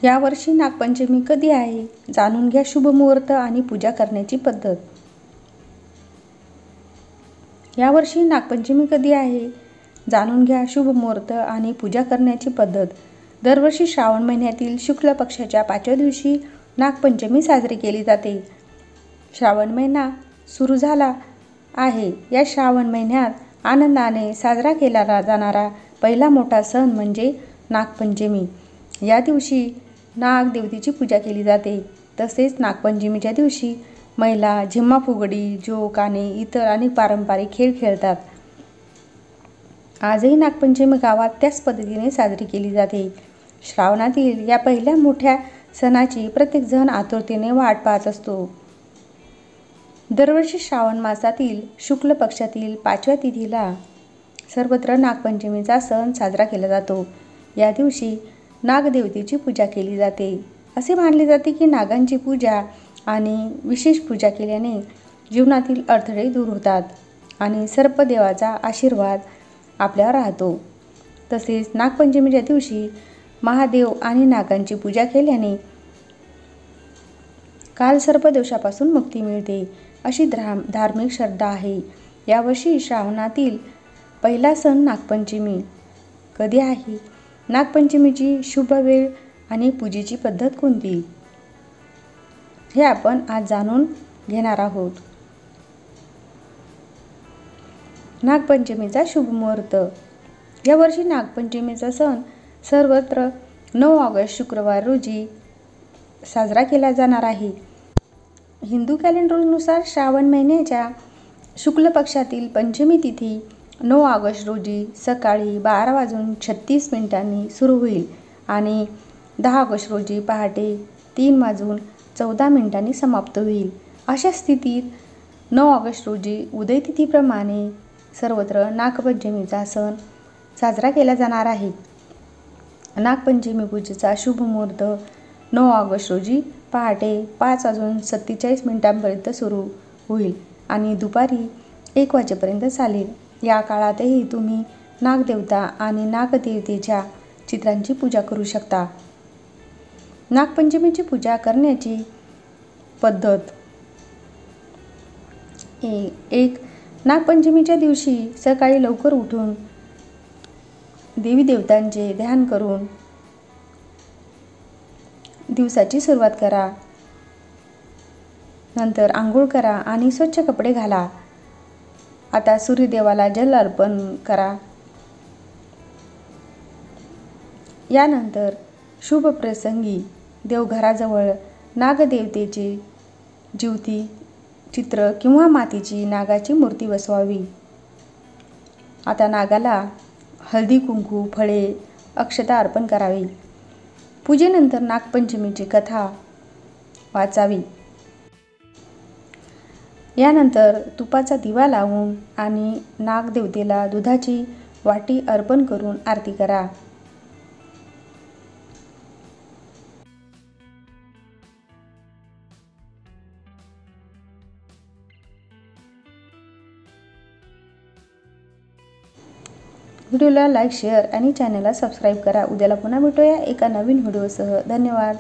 यावर्षी नागपंचमी कधी आहे? जाणून घ्या शुभ मुहूर्त आणि पूजा करण्याची पद्धत. यावर्षी नागपंचमी कधी आहे? जाणून घ्या शुभ मुहूर्त आणि पूजा करण्याची पद्धत. दरवर्षी श्रावण महिन्यातील शुक्ल पक्षाच्या 5व्या दिवशी नागपंचमी साजरी केली जाते. श्रावण महिना सुरू झाला आहे. या श्रावण महिन्यात आनंदाने साजरा केला जाणारा पहिला मोठा सण म्हणजे नागपंचमी. या दिवशी नाग देवतेची पूजा केली जाते. तसेच नागपंचमीच्या दिवशी महिला झिम्मा फुगडी, जोक आणि इतर अनेक पारंपरिक खेळ खेळतात. आजही नागपंचमी गावात त्याच पद्धतीने साजरी केली जाते. श्रावणातील या पहिल्या मोठ्या सणाची प्रत्येकजण आतुरतेने वाट पाहत असतो. दरवर्षी श्रावण मासातील शुक्ल पक्षातील 5व्या तिथीला सर्वत्र नागपंचमीचा सण साजरा केला जातो. या दिवशी नागदेवतेची पूजा केली जाते. असे मानले जाते की नागांची पूजा आणि विशेष पूजा केल्याने जीवनातील अडथळे दूर होतात आणि सर्पदेवाचा आशीर्वाद आपल्यावर राहतो. तसेच नागपंचमीच्या दिवशी महादेव आणि नागांची पूजा केल्याने कालसर्पदोषापासून मुक्ती मिळते, अशी धार्मिक श्रद्धा आहे. यावर्षी श्रावणातील पहिला सण नागपंचमी कधी आहे? नागपंचमीची शुभ वेळ आणि पूजेची पद्धत कोणती? हे आपण आज जाणून घेणार आहोत. नागपंचमीचा शुभ मुहूर्त. यावर्षी नागपंचमीचा सण सर्वत्र 9 ऑगस्ट शुक्रवार रोजी साजरा केला जाणार आहे. हिंदू कॅलेंडरनुसार श्रावण महिन्याच्या शुक्ल पक्षातील पंचमी तिथी 9 ऑगस्ट रोजी सकाळी 12:36 सुरू होईल आणि 10 ऑगस्ट रोजी पहाटे 3:14 समाप्त होईल. अशा स्थितीत 9 ऑगस्ट रोजी उदयतिथीप्रमाणे सर्वत्र नागपंचमीचा सण साजरा केला जाणार आहे. नागपंचमी पूजेचा शुभ मुहूर्त 9 ऑगस्ट रोजी पहाटे 5:47 सुरू होईल आणि दुपारी 1 वाजेपर्यंत चालेल. या काळातही तुम्ही नागदेवता आणि नागदेवतेच्या चित्रांची पूजा करू शकता. नागपंचमीची पूजा करण्याची पद्धत. 1. नागपंचमीच्या दिवशी सकाळी लवकर उठून देवी देवतांचे ध्यान करून दिवसाची सुरुवात करा. नंतर आंघोळ करा आणि स्वच्छ कपडे घाला. आता सूर्यदेवाला जल अर्पण करा. यानंतर शुभ प्रसंगी देवघराजवळ नागदेवतेचे ज्योती चित्र किंवा मातीची नागाची मूर्ती बसवावी. आता नागाला हळदी कुंकू, फळे, अक्षता अर्पण करावी. पूजेनंतर नागपंचमीची कथा वाचावी. यानंतर तुपाचा दिवा लावून आणि नागदेवतेला दुधाची वाटी अर्पण करून आरती करा. व्हिडिओला लाईक, शेअर आणि चॅनलला सबस्क्राईब करा. उद्याला पुन्हा भेटूया एका नवीन व्हिडिओसह. धन्यवाद.